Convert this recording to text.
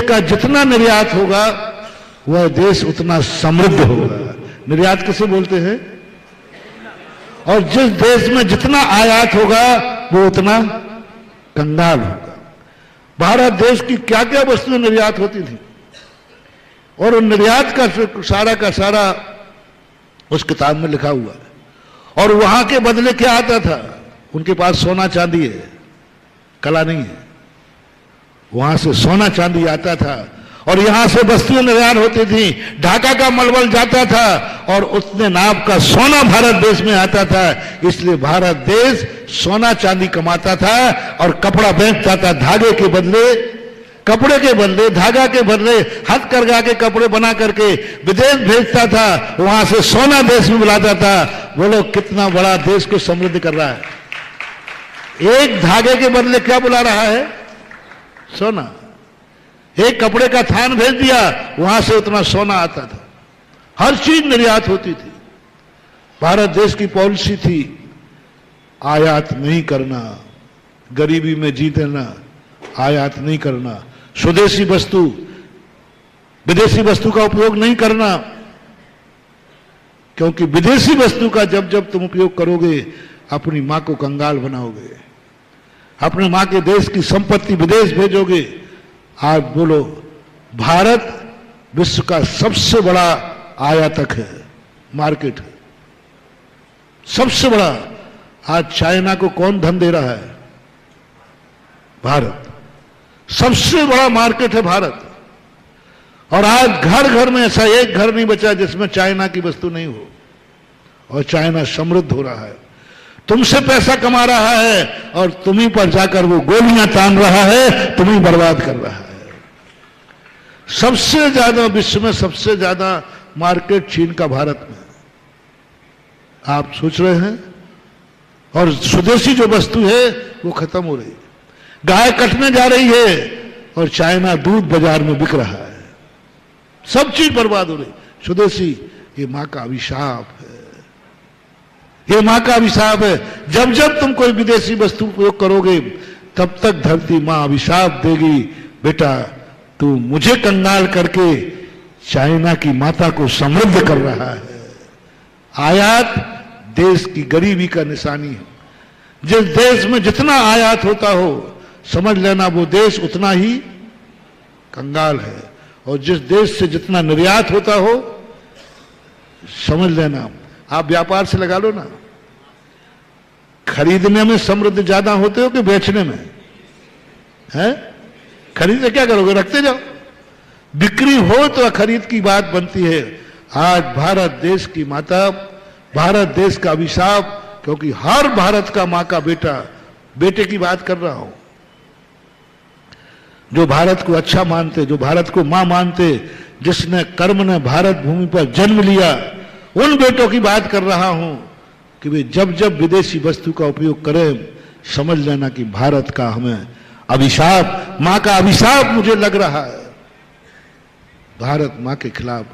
का जितना निर्यात होगा वह देश उतना समृद्ध होगा। निर्यात किसे बोलते हैं? और जिस देश में जितना आयात होगा वो उतना कंगाल होगा। भारत देश की क्या क्या वस्तुएं निर्यात होती थी और उन निर्यात का सारा उस किताब में लिखा हुआ है। और वहां के बदले क्या आता था? उनके पास सोना चांदी है, कला नहीं है। वहां से सोना चांदी आता था और यहां से वस्तुएं निर्यात होती थी। ढाका का मलबल जाता था और उतने नाप का सोना भारत देश में आता था। इसलिए भारत देश सोना चांदी कमाता था और कपड़ा बेचता था। धागे के बदले, कपड़े के बदले, धागा के बदले हथकरघा के कपड़े बना करके विदेश भेजता था। वहां से सोना देश में बुलाता था। बोलो कितना बड़ा देश को समृद्ध कर रहा है। एक धागे के बदले क्या बुला रहा है? सोना। एक कपड़े का थान भेज दिया, वहां से उतना सोना आता था। हर चीज निर्यात होती थी। भारत देश की पॉलिसी थी आयात नहीं करना, गरीबी में जीतना, आयात नहीं करना, स्वदेशी वस्तु, विदेशी वस्तु का उपयोग नहीं करना। क्योंकि विदेशी वस्तु का जब जब तुम उपयोग करोगे अपनी मां को कंगाल बनाओगे, अपने मां के देश की संपत्ति विदेश भेजोगे। आज बोलो भारत विश्व का सबसे बड़ा आयातक है, मार्केट है, सबसे बड़ा। आज चाइना को कौन धन दे रहा है? भारत। सबसे बड़ा मार्केट है भारत। और आज घर घर में ऐसा एक घर नहीं बचा जिसमें चाइना की वस्तु नहीं हो। और चाइना समृद्ध हो रहा है, तुमसे पैसा कमा रहा है और तुम्हीं पर जाकर वो गोलियां तान रहा है, तुम्हीं बर्बाद कर रहा है। सबसे ज्यादा विश्व में सबसे ज्यादा मार्केट चीन का भारत में, आप सोच रहे हैं। और स्वदेशी जो वस्तु है वो खत्म हो रही है। गाय कटने जा रही है और चाइना दूध बाजार में बिक रहा है। सब चीज बर्बाद हो रही। स्वदेशी, ये मां का अभिशाप है, ये मां का अभिशाप है। जब जब तुम कोई विदेशी वस्तु उपयोग करोगे तब तक धरती मां अभिशाप देगी, बेटा तू मुझे कंगाल करके चाइना की माता को समृद्ध कर रहा है। आयात देश की गरीबी का निशानी है। जिस देश में जितना आयात होता हो समझ लेना वो देश उतना ही कंगाल है। और जिस देश से जितना निर्यात होता हो समझ लेना, आप व्यापार से लगा लो ना, खरीदने में समृद्ध ज्यादा होते हो कि बेचने में? है? खरीद क्या करोगे? रखते जाओ। बिक्री हो तो खरीद की बात बनती है। आज भारत देश की माता, भारत देश का अभिशाप, क्योंकि हर भारत का मां का बेटा, बेटे की बात कर रहा हूं, जो भारत को अच्छा मानते, जो भारत को मां मानते, जिसने कर्म ने भारत भूमि पर जन्म लिया, उन बेटों की बात कर रहा हूं कि वे जब जब विदेशी वस्तु का उपयोग करें समझ लेना कि भारत का हमें अभिशाप, मां का अभिशाप मुझे लग रहा है। भारत मां के खिलाफ